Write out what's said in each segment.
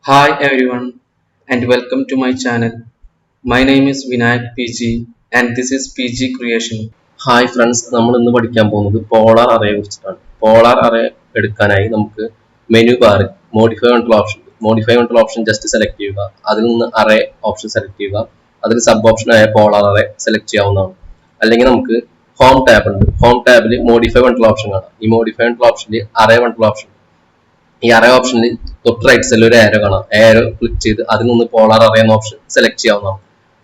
Hi everyone and welcome to my channel. My name is Vinayak PG and this is PG Creation. Hi friends, നമ്മൾ ഇന്ന് പഠിക്കാൻ പോകുന്നത് polar അറയെ കുറിച്ചിട്ടാണ്. Polar array എടുക്കാനായി നമുക്ക് menu ബാറിൽ modify എന്നുള്ള ഓപ്ഷൻ ജസ്റ്റ് സെലക്ട് ചെയ്യുക. അതിൽ നിന്ന് അറേ ഓപ്ഷൻ സെലക്ട് ചെയ്യുക. അതിൽ സബ് ഓപ്ഷനായ പോളാർ അറേ സെലക്ട് ചെയ്യാവുന്നതാണ്. അല്ലെങ്കിൽ നമുക്ക് ഹോം ടാബ് ഉണ്ട്. ഹോം ടാബിൽ മോഡിഫൈ എന്നുള്ള ഓപ്ഷൻ കാണാം. ഈ മോഡിഫൈ എന്നുള്ള ഓപ്ഷനിൽ അറേ എന്നുള്ള ഓപ്ഷൻ, ഈ അറേ ഓപ്ഷനിൽ തൊട്ട് റൈറ്റ് സൈഡിൽ ഒരു ആരോ കാണാം. ആരോ ക്ലിക്ക് ചെയ്ത് അതിൽ നിന്ന് പോളാർ അറേ എന്ന ഓപ്ഷൻ സെലക്ട് ചെയ്യാവുന്നതാണ്.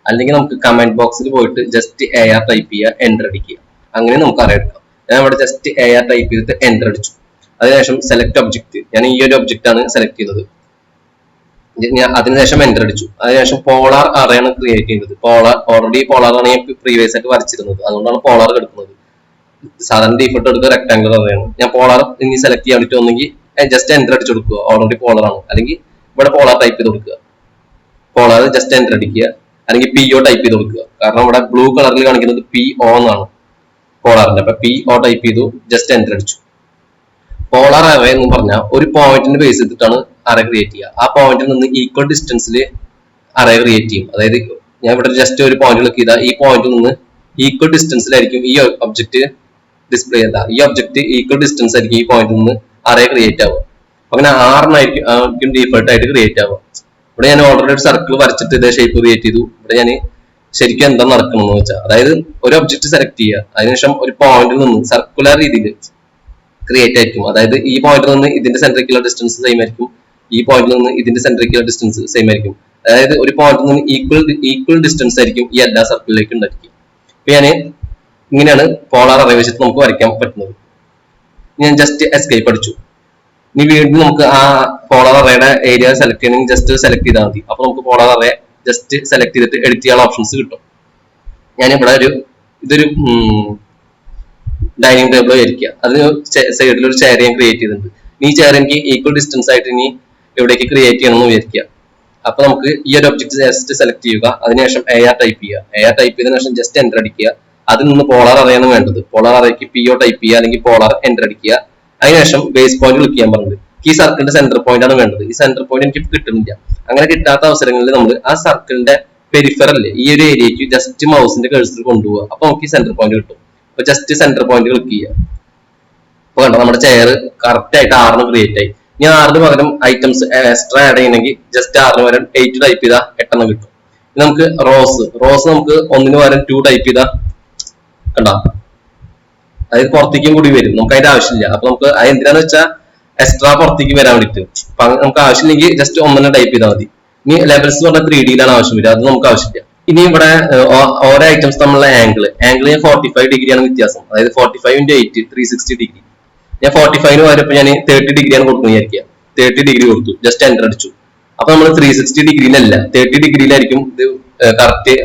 അല്ലെങ്കിൽ നമുക്ക് കമന്റ് ബോക്സിൽ പോയിട്ട് ജസ്റ്റ് AR ടൈപ്പ് ചെയ്യുക, എൻ്റർ അടിക്കുക. അങ്ങനെ നമുക്ക് അറിയാം. ഞാൻ ഇവിടെ ജസ്റ്റ് AR ടൈപ്പ് ചെയ്തിട്ട് എൻ്റർ അടിച്ചു. അതിനുശേഷം സെലക്ട് ഒബ്ജക്റ്റ്, ഞാൻ ഈ ഒരു ഒബ്ജക്റ്റ് ആണ് സെലക്ട് ചെയ്തത്. ഞാൻ അതിനുശേഷം എൻ്റർ അടിച്ചു. അതിനുശേഷം പോളാർ അറയാണ് ക്രിയേറ്റ് ചെയ്യുന്നത്. ഓൾറെഡി പോളാർ ആണ് ഞാൻ പ്രീവിയസ് ആയിട്ട് വരച്ചിരുന്നത്, അതുകൊണ്ടാണ് പോളാർ എടുക്കുന്നത്. സാധാരണ ഡീഫോൾട്ട് എടുക്കുക റെക്ടാംഗുലർ അറയാണ്. ഞാൻ പോളാർ ഇനി സെലക്ട് ചെയ്യാൻ വേണ്ടിയിട്ട് ഒന്നെങ്കിൽ ജസ്റ്റ് എൻ്റർ അടിച്ചു കൊടുക്കുക, ഓൾറെഡി പോളാർ ആണ്. അല്ലെങ്കിൽ ഇവിടെ പോളാർ ടൈപ്പ് ചെയ്ത് കൊടുക്കുക, പോളാർ ജസ്റ്റ് എൻ്റർ അടിക്കുക. അല്ലെങ്കിൽ PO ടൈപ്പ് ചെയ്ത് കൊടുക്കുക. കാരണം ഇവിടെ ബ്ലൂ കളറിൽ കാണിക്കുന്നത് PO എന്നാണ് പോളാറിന്റെ. അപ്പൊ PO ടൈപ്പ് ചെയ്തു, ജസ്റ്റ് എൻ്റർ അടിച്ചു. പോളാർ അറേ എന്ന് പറഞ്ഞാൽ ഒരു പോയിന്റിന് ബേസ് ചെയ്തിട്ടാണ് അറേ ക്രിയേറ്റ് ചെയ്യുക. ആ പോയിന്റിൽ നിന്ന് ഈക്വൽ ഡിസ്റ്റൻസിൽ അറേ ക്രിയേറ്റ് ചെയ്യും. അതായത് ഞാൻ ഇവിടെ ജസ്റ്റ് ഒരു പോയിന്റ് ക്ലിക്ക് ചെയ്താൽ ഈ പോയിന്റിൽ നിന്ന് ഈക്വൽ ഡിസ്റ്റൻസിലായിരിക്കും ഈ ഒബ്ജക്റ്റ് ഡിസ്പ്ലേ ചെയ്ത. ഈ ഒബ്ജക്റ്റ് ഈക്വൽ ഡിസ്റ്റൻസ് ആയിരിക്കും ഈ പോയിന്റിൽ നിന്ന് അറേ ക്രിയേറ്റ് ആവുക. അങ്ങനെ 6 ഡീഫോൾട്ട് ആയിട്ട് ക്രിയേറ്റ് ആവുക. ഇവിടെ ഞാൻ ഓൾറെഡി ഒരു സർക്കിൾ വരച്ചിട്ട് ഇതേ ഷേപ്പ് ക്രിയേറ്റ് ചെയ്തു. ഇവിടെ ഞാൻ ശരിക്കും എന്താ നടക്കണമെന്ന് വെച്ചാൽ, അതായത് ഒരു ഒബ്ജക്റ്റ് സെലക്ട് ചെയ്യുക, അതിനുശേഷം ഒരു പോയിന്റിൽ നിന്ന് സർക്കുലർ രീതിയിൽ ക്രിയേറ്റ് ആയിരിക്കും. അതായത് ഈ പോയിന്റിൽ നിന്ന് ഇതിന്റെ സെൻട്രിക്കുലർ ഡിസ്റ്റൻസ് സെയിം ആയിരിക്കും, ഈ പോയിന്റിൽ നിന്ന് ഇതിന്റെ സെൻട്രിക്കുലർ ഡിസ്റ്റൻസ് സെയിം ആയിരിക്കും. അതായത് ഒരു പോയിന്റിൽ നിന്ന് ഈക്വൽ ഡിസ്റ്റൻസ് ആയിരിക്കും ഈ എല്ലാ സർക്കിളിലേക്കും ഉണ്ടായിരിക്കും. അപ്പൊ ഞാൻ ഇങ്ങനെയാണ് പോളാർ അറേ വെച്ചിട്ട് നമുക്ക് വരയ്ക്കാൻ പറ്റുന്നത്. ഞാൻ ജസ്റ്റ് എസ്കേപ്പ് അടിച്ചു. ഇനി വീണ്ടും നമുക്ക് ആ പോളാർ അറേയുടെ ഏരിയ സെലക്ട് ചെയ്യണമെങ്കിൽ ജസ്റ്റ് സെലക്ട് ചെയ്താൽ മതി. അപ്പൊ നമുക്ക് പോളാർ അറേ ജസ്റ്റ് സെലക്ട് ചെയ്തിട്ട് എഡിറ്റ് ചെയ്യാനുള്ള ഓപ്ഷൻസ് കിട്ടും. ഞാനിവിടെ ഇതൊരു ഡൈനിങ് ടേബിൾ ആയിരിക്കുക. അതിന് സൈഡിൽ ഒരു ചെയർ ഞാൻ ക്രിയേറ്റ് ചെയ്തിട്ടുണ്ട്. ഈ ചെയർ എനിക്ക് ഈക്വൽ ഡിസ്റ്റൻസ് ആയിട്ട് ഇനി എവിടേക്ക് ക്രിയേറ്റ് ചെയ്യണമെന്ന് വിചാരിക്കുക. അപ്പൊ നമുക്ക് ഈ ഒരു ഒബ്ജക്ട് ജസ്റ്റ് സെലക്ട് ചെയ്യുക, അതിനുശേഷം AR ടൈപ്പ് ചെയ്യുക. AR ടൈപ്പ് ചെയ്തതിനു ശേഷം ജസ്റ്റ് എൻ്റർ അടിക്കുക. അതിൽ നിന്ന് പോളാർ അറേയാണ് വേണ്ടത്. പോളാർ അറേക്ക് PO ടൈപ്പ് ചെയ്യുക, അല്ലെങ്കിൽ പോളാർ എൻ്റർ അടിക്കുക. അതിനുശേഷം ബേസ് പോയിന്റ് ക്ലിക്ക് ചെയ്യാൻ പറഞ്ഞത്. ഈ സർക്കിളിന്റെ സെന്റർ പോയിന്റ് ആണ് വേണ്ടത്. ഈ സെന്റർ പോയിന്റ് എനിക്ക് കിട്ടുന്നില്ല. അങ്ങനെ കിട്ടാത്ത അവസരങ്ങളിൽ നമ്മൾ ആ സർക്കിളിന്റെ പെരിഫറല്ലേ ഈ ഒരു ഏരിയക്ക് ജസ്റ്റ് മൗസിന്റെ കഴ്സർ കൊണ്ടുപോകുക. അപ്പൊ നമുക്ക് ഈ സെന്റർ പോയിന്റ് കിട്ടും. അപ്പൊ ജസ്റ്റ് സെന്റർ പോയിന്റ് ക്ലിക്ക് ചെയ്യുക. അപ്പൊ കണ്ടോ, നമ്മുടെ ചെയർ കറക്റ്റ് ആയിട്ട് 6 ക്രിയേറ്റ് ആയി. ഇനി 6 പകരം ഐറ്റംസ് എക്സ്ട്രാ ആഡ് ചെയ്യണമെങ്കിൽ ജസ്റ്റ് 6 പകരം 8 ടൈപ്പ് ചെയ്താൽ 8 കിട്ടും. ഇനി നമുക്ക് റോസ് നമുക്ക് 1 പകരം 2 ടൈപ്പ് ചെയ്താൽ കണ്ടോ, അതായത് പുറത്തേക്കും കൂടി വരും. നമുക്ക് അതിന്റെ ആവശ്യമില്ല. അപ്പൊ നമുക്ക് അത് എന്തിനാന്ന് വെച്ചാൽ എക്സ്ട്രാ പുറത്തേക്ക് വരാൻ വേണ്ടിട്ട്. അപ്പൊ നമുക്ക് ആവശ്യമില്ലെങ്കിൽ ജസ്റ്റ് 1 ടൈപ്പ് ചെയ്താൽ മതി. ഇനി ലെവൽസ് പറഞ്ഞാൽ 3Dയിലാണ് ആവശ്യം വരിക, അത് നമുക്ക് ആവശ്യമില്ല. ഇനി ഇവിടെ ഓരോ ഐറ്റംസ് തമ്മിലുള്ള ആംഗിള് 45 ഡിഗ്രിയാണ് വ്യത്യാസം. അതായത് 45 × 8 360 ഡിഗ്രി. ഞാൻ 45 പകരം ഞാൻ 30 ഡിഗ്രിയാണ് കൊടുക്കുന്നത് വിചാരിക്കുക. 30 ഡിഗ്രി കൊടുത്തു, ജസ്റ്റ് എൻ്റർ അടിച്ചു. അപ്പൊ നമ്മൾ 360 ഡിഗ്രിയിലല്ല 30 ഡിഗ്രിയിലായിരിക്കും ഇത് കറക്റ്റ്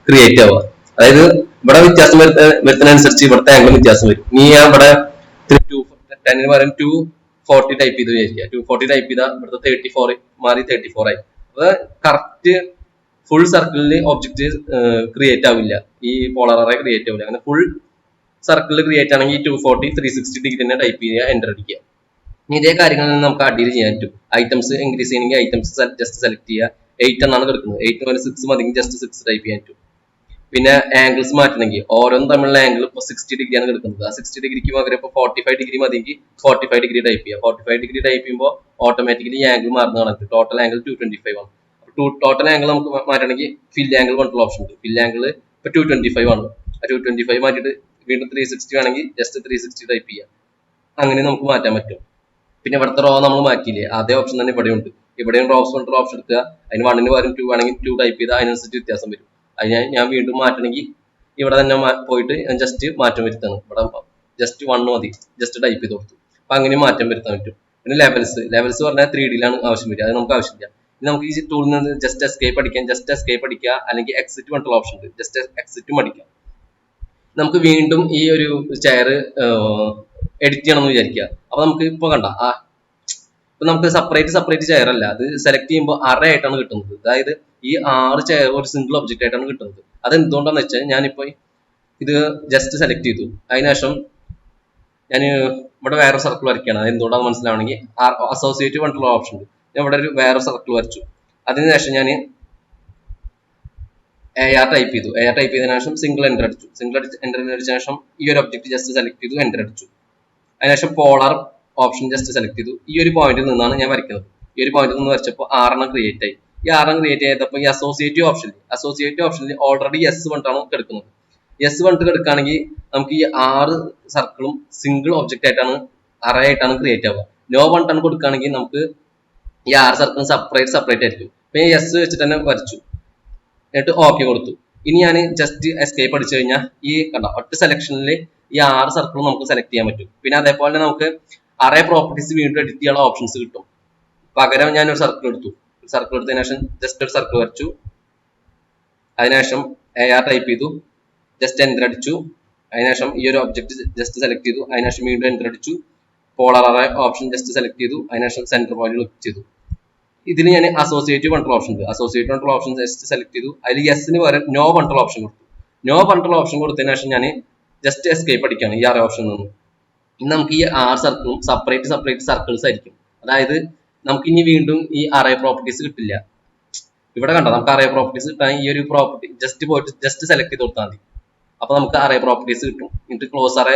ക്രിയേറ്റ് ആവുക. അതായത് ഇവിടെ വ്യത്യാസം വരുത്തുന്നതനുസരിച്ച് ഇവിടുത്തെ ആംഗിളും വ്യത്യാസം വരും. ഇനി ഞാൻ ഇവിടെ 10 പകരം 240 ടൈപ്പ് ചെയ്ത് വിചാരിക്കുക. 240 ടൈപ്പ് ചെയ്താൽ ഇവിടുത്തെ 34 മാറി 34 ആയി. അപ്പൊ കറക്റ്റ് ഫുൾ സർക്കിളിൽ ഒബ്ജക്റ്റ് ക്രിയേറ്റ് ആവില്ല, ഈ പോളാർ അറേ ക്രിയേറ്റ് ആവില്ല. അങ്ങനെ ഫുൾ സർക്കിളിൽ ക്രിയേറ്റ് ആണെങ്കിൽ 240 360 ഡിഗ്രി തന്നെ ടൈപ്പ് ചെയ്യുക, എൻ്റർ അടിക്കുക. ഇനി ഇതേ കാര്യങ്ങളിൽ നമുക്ക് അഡീൽ ചെയ്യാൻ പറ്റും. ഐറ്റംസ് ഇൻക്രീസ് ചെയ്യണമെങ്കിൽ ഐറ്റംസ് ജസ്റ്റ് സെലക്ട് ചെയ്യുക. 8 എന്നാണ് കിടക്കുന്നത്. 8 പകരം 6 മതി, ജസ്റ്റ് 6 ടൈപ്പ് ചെയ്യാൻ പറ്റും. പിന്നെ ആംഗിൾസ് മാറ്റണമെങ്കിൽ ഓരോന്നും തമ്മിലുള്ള ആംഗിൾ ഇപ്പോൾ 60 ഡിഗ്രിയാണ് കിടക്കുന്നത്. ആ 60 ഡിഗ്രിക്ക് പകരം ഇപ്പോൾ 45 ഡിഗ്രി മതിയെങ്കിൽ 45 ഡിഗ്രി ടൈപ്പ് ചെയ്യുക. 45 ഡിഗ്രി ടൈപ്പ് ചെയ്യുമ്പോൾ ഓട്ടോമാറ്റിക്കലി ആംഗിൾ മാറുന്ന കണക്ക് ടോട്ടൽ ആംഗിൾ 225 ആണ്. ടോട്ടൽ ആംഗിൾ നമുക്ക് മാറ്റണമെങ്കിൽ ഫിൽ ആംഗിൾ പറഞ്ഞിട്ടുള്ള ഓപ്ഷൻ ഉണ്ട്. ഫിൽ ആംഗിൾ ഇപ്പോൾ 225 ആണ്. ആ 225 മാറ്റിയിട്ട് വീണ്ടും 360 വേണമെങ്കിൽ ജസ്റ്റ് 360 ടൈപ്പ് ചെയ്യുക. അങ്ങനെ നമുക്ക് മാറ്റാൻ പറ്റും. പിന്നെ ഇവിടുത്തെ റോ നമ്മൾ മാറ്റിയില്ലേ, അതേ ഓപ്ഷൻ തന്നെ ഇവിടെ ഉണ്ട്. ഇവിടെയും റോസ് പറഞ്ഞിട്ടുള്ള ഓപ്ഷൻ എടുക്കുക. അതിന് 1 പകരം 2 ആണെങ്കിൽ 2 ടൈപ്പ് ചെയ്താൽ അതിനനുസരിച്ച് വ്യത്യാസം വരും. അത് ഞാൻ വീണ്ടും മാറ്റണമെങ്കിൽ ഇവിടെ തന്നെ പോയിട്ട് ഞാൻ ജസ്റ്റ് മാറ്റം വരുത്താണ്. ഇവിടെ ജസ്റ്റ് 1 മതി, ജസ്റ്റ് ടൈപ്പ് ചെയ്ത് കൊടുത്തു. അപ്പൊ അങ്ങനെ മാറ്റം വരുത്താൻ പറ്റും. പിന്നെ ലെവൽസ് പറഞ്ഞാൽ 3Dയിലാണ് ആവശ്യം വരിക, അത് നമുക്ക് ആവശ്യമില്ല. ഇനി നമുക്ക് ഈ ടൂളിൽ നിന്ന് ജസ്റ്റ് എസ്കേപ്പ് അടിക്കാം. ജസ്റ്റ് എസ്കേപ്പ് അടിക്കുക, അല്ലെങ്കിൽ എക്സിറ്റ് പറഞ്ഞിട്ടുള്ള ഓപ്ഷൻ ഉണ്ട്, ജസ്റ്റ് എക്സിറ്റും അടിക്കാം. നമുക്ക് വീണ്ടും ഈ ഒരു ചെയർ എഡിറ്റ് ചെയ്യണം എന്ന് വിചാരിക്കുക. അപ്പൊ നമുക്ക് ഇപ്പൊ കണ്ട ഇപ്പൊ നമുക്ക് സെപ്പറേറ്റ് ചെയർ അല്ല, അത് സെലക്ട് ചെയ്യുമ്പോൾ അറേ ആയിട്ടാണ് കിട്ടുന്നത്. അതായത് ഈ 6 ചെയർ ഒരു സിംഗിൾ ഒബ്ജക്റ്റ് ആയിട്ടാണ് കിട്ടുന്നത്. അത് എന്തുകൊണ്ടാന്ന് വെച്ചാൽ ഞാനിപ്പോ ഇത് ജസ്റ്റ് സെലക്ട് ചെയ്തു, അതിനുശേഷം ഞാൻ ഇവിടെ വേറെ സർക്കിൾ വരയ്ക്കുകയാണ്. അത് എന്തുകൊണ്ടാണ് മനസ്സിലാവണമെങ്കിൽ അസോസിയേറ്റ് പറഞ്ഞിട്ടുള്ള ഓപ്ഷൻ ഉണ്ട്. ഞാൻ ഇവിടെ ഒരു വേറെ സർക്കിൾ വരച്ചു. അതിനുശേഷം ഞാൻ AR ടൈപ്പ് ചെയ്തു. AR ടൈപ്പ് ചെയ്തതിനു ശേഷം സിംഗിൾ എൻ്റർ അടിച്ചു. സിംഗിൾ എൻ്റർ അടിച്ച ശേഷം ഈ ഒരു ഒബ്ജക്റ്റ് ജസ്റ്റ് സെലക്ട് ചെയ്തു, എൻ്റർ അടിച്ചു. അതിനുശേഷം പോളാർ ഓപ്ഷൻ ജസ്റ്റ് സെലക്ട് ചെയ്തു. ഈ ഒരു പോയിന്റിൽ നിന്നാണ് ഞാൻ വരയ്ക്കുന്നത്. ഈ ഒരു പോയിന്റിൽ നിന്ന് വരച്ചപ്പോൾ 6 ക്രിയേറ്റ് ആയി. ഈ 6 ക്രിയേറ്റ് ചെയ്തപ്പോൾ ഈ അസോസിയേറ്റീവ് ഓപ്ഷനിൽ ഓൾറെഡി S1 കിടക്കുന്നത്. S1 കിടക്കുകയാണെങ്കിൽ നമുക്ക് ഈ 6 സർക്കിളും സിംഗിൾ ഒബ്ജക്റ്റ് ആയിട്ടാണ് അറേ ആയിട്ടാണ് ക്രിയേറ്റ് ആവുക. നോ 1 കൊടുക്കുകയാണെങ്കിൽ നമുക്ക് ഈ 6 സർക്കിളും സെപ്പറേറ്റ് ആയിരിക്കും. ഇപ്പൊ ഈ S വെച്ചിട്ട് തന്നെ വരച്ചു, എന്നിട്ട് ഓക്കെ കൊടുത്തു. ഇനി ഞാൻ ജസ്റ്റ് എസ്കേപ്പ് അടിച്ചു കഴിഞ്ഞാൽ ഈ കണ്ട ഒറ്റ സെലക്ഷനിൽ ഈ 6 സർക്കിളും നമുക്ക് സെലക്ട് ചെയ്യാൻ പറ്റും. പിന്നെ അതേപോലെ നമുക്ക് അറേ പ്രോപ്പർട്ടീസ് വീണ്ടും എഡിറ്റ് ചെയ്യാനുള്ള ഓപ്ഷൻസ് കിട്ടും. പകരം ഞാൻ ഒരു സർക്കിൾ എടുത്തു. സർക്കിൾ എടുത്തതിനു ശേഷം ജസ്റ്റ് ഒരു സർക്കിൾ വരച്ചു. അതിനുശേഷം AR ടൈപ്പ് ചെയ്തു, ജസ്റ്റ് എൻ്റർ അടിച്ചു. അതിനുശേഷം ഈ ഒരു ഒബ്ജക്റ്റ് ജസ്റ്റ് സെലക്ട് ചെയ്തു. അതിനുശേഷം വീണ്ടും എൻ്റർ അടിച്ചു. Polar array option just select ചെയ്തു. അതിനുശേഷം സെന്റർ പോയിന്റ് ക്ലിക്ക് ചെയ്തു. ഇതിന് ഞാൻ അസോസിയേറ്റീവ് കൺട്രോൾ ഓപ്ഷൻ ഉണ്ട്. Associative control option just select ചെയ്തു. അതിൽ യെസിന് പകരം നോ കൺട്രോൾ ഓപ്ഷൻ കൊടുത്തു. നോ കൺട്രോൾ ഓപ്ഷൻ കൊടുത്തതിനു ശേഷം ഞാൻ ജസ്റ്റ് എസ്കേപ്പ് അടിക്കുകയാണ് ഈ 6 ഓപ്ഷനിൽ നിന്ന്. ഇനി നമുക്ക് ഈ 6 സർക്കിളും സെപ്പറേറ്റ് സർക്കിൾസ് ആയിരിക്കും. അതായത് നമുക്ക് ഇനി വീണ്ടും ഈ അറേ പ്രോപ്പർട്ടീസ് കിട്ടില്ല. ഇവിടെ കണ്ടോ, നമുക്ക് അറേ പ്രോപ്പർട്ടീസ് കിട്ടാൻ ഈ ഒരു പ്രോപ്പർട്ടി ജസ്റ്റ് സെലക്ട് ചെയ്ത് കൊടുത്താൽ മതി. അപ്പൊ നമുക്ക് അറേ പ്രോപ്പർട്ടീസ് കിട്ടും. എന്നിട്ട് ക്ലോസ് അറേ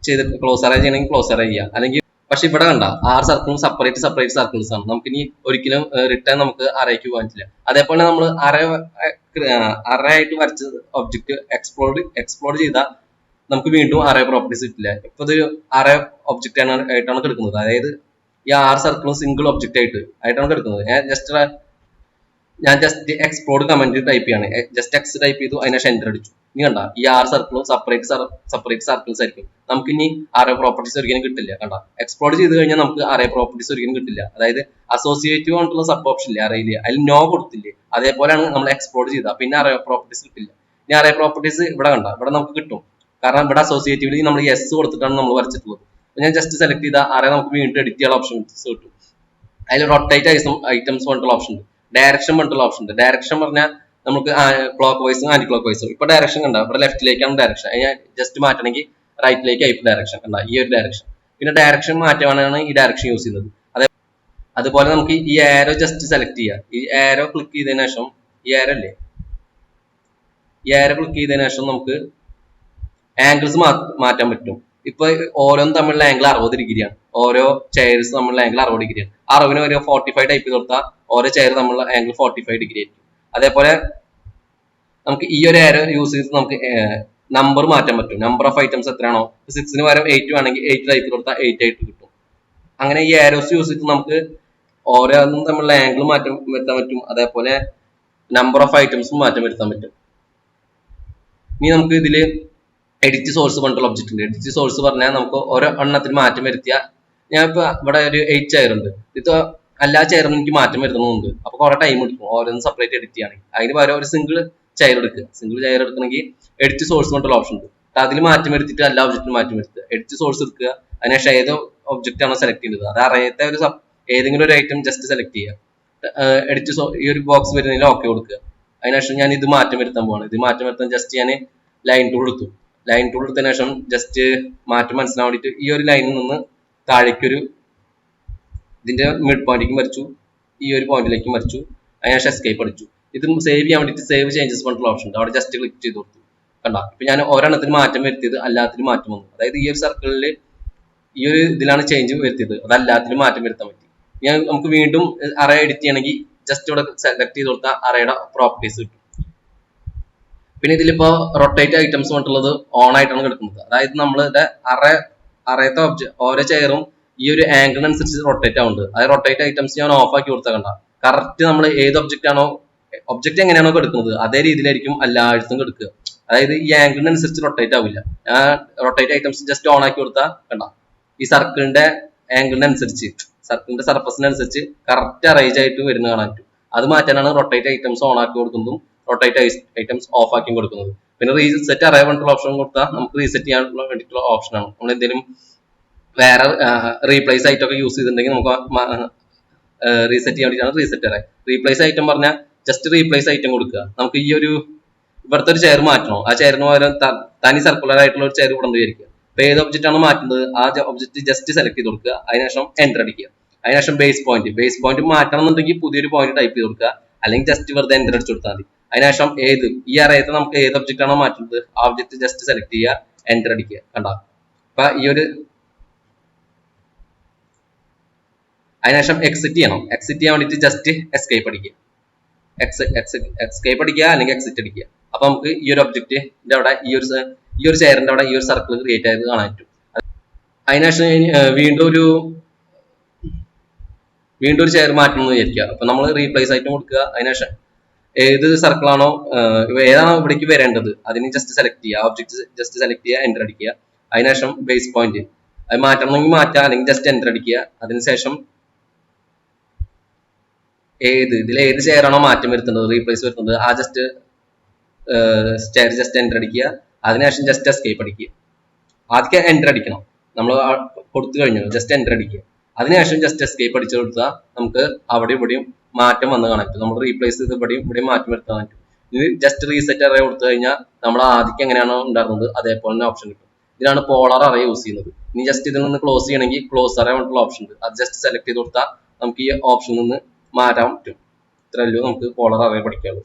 ചെയ്യണമെങ്കിൽ ക്ലോസ് അറേ ചെയ്യാം. അല്ലെങ്കിൽ പക്ഷെ ഇവിടെ കണ്ട 6 സർക്കിളും സെപ്പറേറ്റ് സർക്കിൾസ് ആണ്. നമുക്ക് ഇനി ഒരിക്കലും റിട്ടേൺ നമുക്ക് അറേക്ക് പോകാൻ പറ്റില്ല. അതേപോലെ നമ്മൾ അറേ ആയിട്ട് വരച്ച ഒബ്ജക്റ്റ് എക്സ്പ്ലോർ ചെയ്താൽ നമുക്ക് വീണ്ടും അറേ പ്രോപ്പർട്ടീസ് കിട്ടില്ല. ഇപ്പൊ ഇതൊരു അറേ ഒബ്ജക്റ്റ് ആയിട്ടാണ് കിടക്കുന്നത്. അതായത് ഈ 6 സർക്കിളും സിംഗിൾ ഒബ്ജക്റ്റ് ആയിട്ടാണ് കിടക്കുന്നത്. ഞാൻ ജസ്റ്റ് എക്സ്പ്ലോർഡ് കമന്റ് ടൈപ്പ് ചെയ്യാണ്. ജസ്റ്റ് എക്സ് ടൈപ്പ് ചെയ്തു, അതിനുശേഷം എൻ്റർ അടിച്ചു. ഇനി കണ്ട ഈ 6 സർക്കിളും സെപ്പറേറ്റ് സർക്കിൾസ് ആയിരിക്കും. നമുക്ക് ഇനി അറേ പ്രോപ്പർട്ടീസ് ഒരിക്കലും കിട്ടില്ല. കണ്ട എക്സ്പ്ലോർഡ് ചെയ്ത് കഴിഞ്ഞാൽ നമുക്ക് അറേ പ്രോപ്പർട്ടീസ് ഒരിക്കലും കിട്ടില്ല. അതായത് അസോസിയേറ്റീവ് ആയിട്ടുള്ള സബ് ഓപ്ഷൻ ഇല്ലേ അറേയില്, അതിൽ നോ കൊടുത്തില്ലേ, അതേപോലെയാണ് നമ്മൾ എക്സ്പ്ലോർഡ് ചെയ്താൽ പിന്നെ അറേ പ്രോപ്പർട്ടീസ് കിട്ടില്ല. ഇനി അറേ പ്രോപ്പർട്ടീസ് ഇവിടെ കണ്ട ഇവിടെ നമുക്ക് കിട്ടും. കാരണം ഇവിടെ അസോസിയേറ്റീവില് നമ്മൾ S കൊടുത്തിട്ടാണ് നമ്മൾ വരച്ചിട്ടുള്ളത്. ഞാൻ ജസ്റ്റ് സെലക്ട് ചെയ്താൽ അറേ നമുക്ക് വീണ്ടും എഡിറ്റ് ചെയ്യാനുള്ള ഓപ്ഷൻസ് കിട്ടും. അതിൽ റൊട്ടേറ്റ് ഐറ്റംസ് പറഞ്ഞിട്ടുള്ള ഓപ്ഷൻ ഉണ്ട്, ഡയറക്ഷൻ പറഞ്ഞിട്ടുള്ള ഓപ്ഷൻ ഉണ്ട്. ഡയറക്ഷൻ പറഞ്ഞാൽ നമുക്ക് ക്ലോക്ക് വൈസും ആന്റി ക്ലോക്ക് വൈസും. ഇപ്പൊ ഡയറക്ഷൻ കണ്ട ഇവിടെ ലെഫ്റ്റിലേക്കാണ് ഡയറക്ഷൻ. ഞാൻ ജസ്റ്റ് മാറ്റണമെങ്കിൽ റൈറ്റിലേക്ക് ആയിട്ട് ഡയറക്ഷൻ കണ്ട ഈ ഒരു ഡയറക്ഷൻ. പിന്നെ ഡയറക്ഷൻ മാറ്റാനാണ് ഈ ഡയറക്ഷൻ യൂസ് ചെയ്യുന്നത്. അതുപോലെ നമുക്ക് ഈ ആരോ ജസ്റ്റ് സെലക്ട് ചെയ്യാം. ഈ ആരോ ക്ലിക്ക് ചെയ്തതിനു ശേഷം ഈ ആരോ ക്ലിക്ക് ചെയ്തതിനു ശേഷം നമുക്ക് ആംഗിൾസ് മാറ്റാൻ പറ്റും. ഇപ്പൊ ഓരോന്നും തമ്മിലുള്ള ആംഗിൾ 60 ഡിഗ്രിയാണ്. ഓരോ ചെയർസ് തമ്മിലുള്ള ആംഗിൾ 60 ഡിഗ്രിയാണ്. 60 ഒരു 45 ടൈപ്പ് ചെയ്ത് കൊടുത്താൽ ഓരോ ചെയർ തമ്മിലുള്ള ആംഗിൾ 45 ഡിഗ്രി ആയിരിക്കും. അതേപോലെ നമുക്ക് ഈ ഒരു ആരോ യൂസ് ചെയ്ത് നമുക്ക് നമ്പർ മാറ്റാൻ പറ്റും. നമ്പർ ഓഫ് ഐറ്റംസ് എത്രയാണോ, 6ന് പകരം 8 വേണമെങ്കിൽ 8 ടൈപ്പ് കൊടുത്താൽ 8 ആയിട്ട് കിട്ടും. അങ്ങനെ ഈ ആരോസ് യൂസ് ചെയ്ത് നമുക്ക് ഓരോന്നും തമ്മിലുള്ള ആംഗിൾ മാറ്റം വരുത്താൻ പറ്റും. അതേപോലെ നമ്പർ ഓഫ് ഐറ്റംസും മാറ്റം വരുത്താൻ പറ്റും. ഇനി നമുക്ക് ഇതില് എഡിറ്റ് സോഴ്സ് പറഞ്ഞിട്ടുള്ള ഒബ്ജക്റ്റ് ഉണ്ട്. എഡിറ്റ് സോഴ്സ് പറഞ്ഞാൽ നമുക്ക് ഓരോ എണ്ണത്തിന് മാറ്റം വരുത്തിയാൽ, ഞാൻ ഇപ്പൊ ഇവിടെ ഒരു 8 ചെയർ ഉണ്ട്. ഇത് എല്ലാ ചെയറിനും എനിക്ക് മാറ്റം വരുത്തണമെന്നുണ്ട്. അപ്പൊ കുറെ ടൈം എടുക്കും ഓരോന്നും സെപ്പറേറ്റ് എഡിറ്റ് ചെയ്യുകയാണെങ്കിൽ. അതിന് പകരം ഒരു സിംഗിൾ ചെയർ എടുക്കുക. സിംഗിൾ ചെയർ എടുക്കണമെങ്കിൽ എഡിറ്റ് സോഴ്സ് പറഞ്ഞിട്ടുള്ള ഓപ്ഷൻ ഉണ്ട്. അതിൽ മാറ്റം വരുത്തിയിട്ട് എല്ലാ ഒബ്ജക്റ്റിനും മാറ്റം വരുത്തുക. എഡിറ്റ് സോഴ്സ് എടുക്കുക. അതിനുശേഷം ഏത് ഒബ്ജക്റ്റ് ആണോ സെലക്ട് ചെയ്യുന്നത് അത് അറിയാത്ത ഏതെങ്കിലും ഒരു ഐറ്റം ജസ്റ്റ് സെലക്ട് ചെയ്യുക. ഈ ഒരു ബോക്സ് വരുന്നതിൽ ഓക്കെ കൊടുക്കുക. അതിനുശേഷം ഞാൻ ഇത് മാറ്റം വരുത്താൻ പോവാണ്. ഇത് മാറ്റം വരുത്താൻ ജസ്റ്റ് ഞാൻ ലൈൻ ടൂൾ എടുത്തു. ലൈൻ ടൂൾ എടുത്തതിനു ശേഷം ജസ്റ്റ് മാറ്റം മനസ്സിലാൻ വേണ്ടിയിട്ട് ഈ ഒരു ലൈനിൽ നിന്ന് താഴേക്കൊരു ഇതിന്റെ മിഡ് പോയിന്റിലേക്കും വരച്ചു, ഈ ഒരു പോയിന്റിലേക്കും വരച്ചു. അതിനുശേഷം എസ്കേപ്പ് അടിച്ചു. ഇത് സേവ് ചെയ്യാൻ വേണ്ടിയിട്ട് സേവ് ചേഞ്ചസ് പറഞ്ഞിട്ടുള്ള ഓപ്ഷൻ ഉണ്ട്. അവിടെ ജസ്റ്റ് ക്ലിക്ക് ചെയ്ത് കൊടുത്തു. കണ്ട ഇപ്പൊ ഞാൻ ഒരെണ്ണത്തിന് മാറ്റം വരുത്തിയത് എല്ലാത്തിനും മാറ്റം വന്നു. അതായത് ഈ ഒരു സർക്കിളിൽ ഈ ഒരു ഇതിലാണ് ചേഞ്ച് വരുത്തിയത്, അത് എല്ലാത്തിനും മാറ്റം വരുത്താൻ പറ്റി. നമുക്ക് വീണ്ടും അറേ എഡിറ്റ് ചെയ്യണമെങ്കിൽ ജസ്റ്റ് ഇവിടെ സെലക്ട് ചെയ്ത് കൊടുത്താൽ അറേയുടെ പ്രോപ്പർട്ടീസ് കിട്ടും. പിന്നെ ഇതിലിപ്പോ റൊട്ടേറ്റ് ഐറ്റംസ് പറഞ്ഞിട്ടുള്ളത് ഓൺ ആയിട്ടാണ് കിടക്കുന്നത്. അതായത് നമ്മളുടെ അറേത്തെ ഒബ്ജക്ട് ഓരോ ചെയറും ഈ ഒരു ആംഗിളിനനുസരിച്ച് റൊട്ടേറ്റ് ആവുന്നുണ്ട്. അത് റൊട്ടേറ്റ് ഐറ്റംസ് ഞാൻ ഓഫ് ആക്കി കൊടുത്താൽ കണ്ട കറക്റ്റ് നമ്മൾ ഏത് ഒബ്ജക്റ്റ് എങ്ങനെയാണോ കിടക്കുന്നത് അതേ രീതിയിലായിരിക്കും എല്ലായിടത്തും കിടക്കുക. അതായത് ഈ ആംഗിളിനനുസരിച്ച് റൊട്ടേറ്റ് ആവില്ല. ഞാൻ റൊട്ടേറ്റ് ഐറ്റംസ് ജസ്റ്റ് ഓൺ ആക്കി കൊടുത്താൽ കണ്ട ഈ സർക്കിളിന്റെ ആംഗിളിനനുസരിച്ച് സർക്കിളിന്റെ സർഫസിനനുസരിച്ച് കറക്റ്റ് അറേഞ്ച് ആയിട്ട് വരുന്ന കാണാൻ പറ്റും. അത് മാറ്റാനാണ് റൊട്ടേറ്റ് ഐറ്റംസ് ഓൺ ആക്കി കൊടുക്കുന്നതും റൊട്ടേറ്റ് ഐറ്റംസ് ഓഫ് ആക്കി കൊടുക്കുന്നത്. പിന്നെ റീസെറ്റ് അറേ പറഞ്ഞിട്ടുള്ള ഓപ്ഷൻ കൊടുത്താൽ നമുക്ക് റീസെറ്റ് ചെയ്യാൻ വേണ്ടിയിട്ടുള്ള ഓപ്ഷനാണ്. നമ്മൾ എന്തെങ്കിലും വേറെ റീപ്ലേസ് ഐറ്റം ഒക്കെ യൂസ് ചെയ്തിട്ടുണ്ടെങ്കിൽ നമുക്ക് റീസെറ്റ് ചെയ്യാൻ വേണ്ടിയിട്ടാണ് റീസെറ്റ് അറേ. റീപ്ലേസ് ഐറ്റം പറഞ്ഞാൽ ജസ്റ്റ് റീപ്ലേസ് ഐറ്റം കൊടുക്കുക. നമുക്ക് ഈ ഒരു ഇവിടുത്തെ ഒരു ചെയർ മാറ്റണോ, ആ ചെയറിന് പകരം തനി സർക്കുലർ ആയിട്ടുള്ള ഒരു ചെയർ ഇവിടെ വിചാരിക്കുക. അപ്പൊ ഏത് ഒബ്ജക്റ്റ് ആണ് മാറ്റുന്നത് ആ ഒബ്ജക്റ്റ് ജസ്റ്റ് സെലക്ട് ചെയ്ത് കൊടുക്കുക. അതിനുശേഷം എൻ്റർ അടിക്കുക. അതിനുശേഷം ബേസ് പോയിന്റ് മാറ്റണം എന്നുണ്ടെങ്കിൽ പുതിയൊരു പോയിന്റ് ടൈപ്പ് ചെയ്ത് കൊടുക്കുക, അല്ലെങ്കിൽ ജസ്റ്റ് വെറുതെ എൻ്റർ അടിച്ചു കൊടുത്താൽ മതി. അതിനുശേഷം ഈ അറേത്തെ നമുക്ക് ഏത് ഒബ്ജക്റ്റ് ആണോ മാറ്റുന്നത് ആ ഒബ്ജക്റ്റ് ജസ്റ്റ് സെലക്ട് ചെയ്യുക, എൻ്റർ അടിക്കുക. കണ്ടോ? അപ്പൊ അതിനുശേഷം എക്സിറ്റ് ചെയ്യാൻ വേണ്ടിയിട്ട് ജസ്റ്റ് എസ്കേപ്പ് അടിക്കുക, അല്ലെങ്കിൽ എക്സിറ്റ് അടിക്കുക. അപ്പൊ നമുക്ക് ഈ ഒരു ഒബ്ജക്റ്റിന്റെ അവിടെ ഈ ഒരു ചെയറിന്റെ അവിടെ ഈ ഒരു സർക്കിൾ ക്രിയേറ്റ് ആയത് കാണാൻ പറ്റും. അതിനുശേഷം വീണ്ടും ഒരു ചെയർ മാറ്റണം എന്ന് വിചാരിക്കുക. അപ്പൊ നമ്മൾ റീപ്ലേസ് ആയിട്ട് കൊടുക്കുക. അതിനുശേഷം ഏത് സർക്കിളാണോ ഏതാണോ ഇവിടേക്ക് വരേണ്ടത് അതിന് ജസ്റ്റ് സെലക്ട് ചെയ്യുക, ഒബ്ജക്റ്റ് ജസ്റ്റ് സെലക്ട് ചെയ്യുക, എൻ്റർ അടിക്കുക. അതിനുശേഷം ബേസ് പോയിന്റ് അത് മാറ്റണമെങ്കിൽ മാറ്റാം, അല്ലെങ്കിൽ ജസ്റ്റ് എൻ്റർ അടിക്കുക. അതിനുശേഷം ഇതിൽ ഏത് ചെയർ ആണോ മാറ്റം വരുത്തുന്നത്, റീപ്ലേസ് വരുത്തുന്നത്, ആ ചെയർ ജസ്റ്റ് എൻ്റർ അടിക്കുക. അതിനുശേഷം ജസ്റ്റ് എസ്കേപ്പ് അടിക്കുക. ആദ്യം എൻ്റർ അടിക്കണം, നമ്മൾ കൊടുത്തു കഴിഞ്ഞു, ജസ്റ്റ് എൻ്റർ അടിക്കുക. അതിനുശേഷം ജസ്റ്റ് എസ്കേപ്പ് അടിച്ചു കൊടുത്താൽ നമുക്ക് അവിടെ ഇവിടെയും മാറ്റം വന്ന് കാണാൻ പറ്റും. നമ്മൾ റീപ്ലേസ് ചെയ്ത് ഇവിടെയും മാറ്റം വരുത്താൻ പറ്റും. ഇത് ജസ്റ്റ് റീസെറ്റ് അറേ കൊടുത്തു കഴിഞ്ഞാൽ നമ്മൾ ആദ്യം എങ്ങനെയാണോ ഉണ്ടായിരുന്നത് അതേപോലെ തന്നെ ഓപ്ഷൻ കിട്ടും. ഇതിനാണ് പോളർ അറേ യൂസ് ചെയ്യുന്നത്. ഇനി ജസ്റ്റ് ഇതിൽ നിന്ന് ക്ലോസ് ചെയ്യണമെങ്കിൽ ക്ലോസ് അറേ പറഞ്ഞിട്ടുള്ള ഓപ്ഷൻ ഉണ്ട്, അത് ജസ്റ്റ് സെലക്ട് ചെയ്ത് കൊടുത്താൽ നമുക്ക് ഈ ഓപ്ഷനിൽ നിന്ന് മാറ്റാൻ പറ്റും. ഇത്രയല്ലോ നമുക്ക് പോളർ അറേ പഠിക്കാനുള്ളൂ.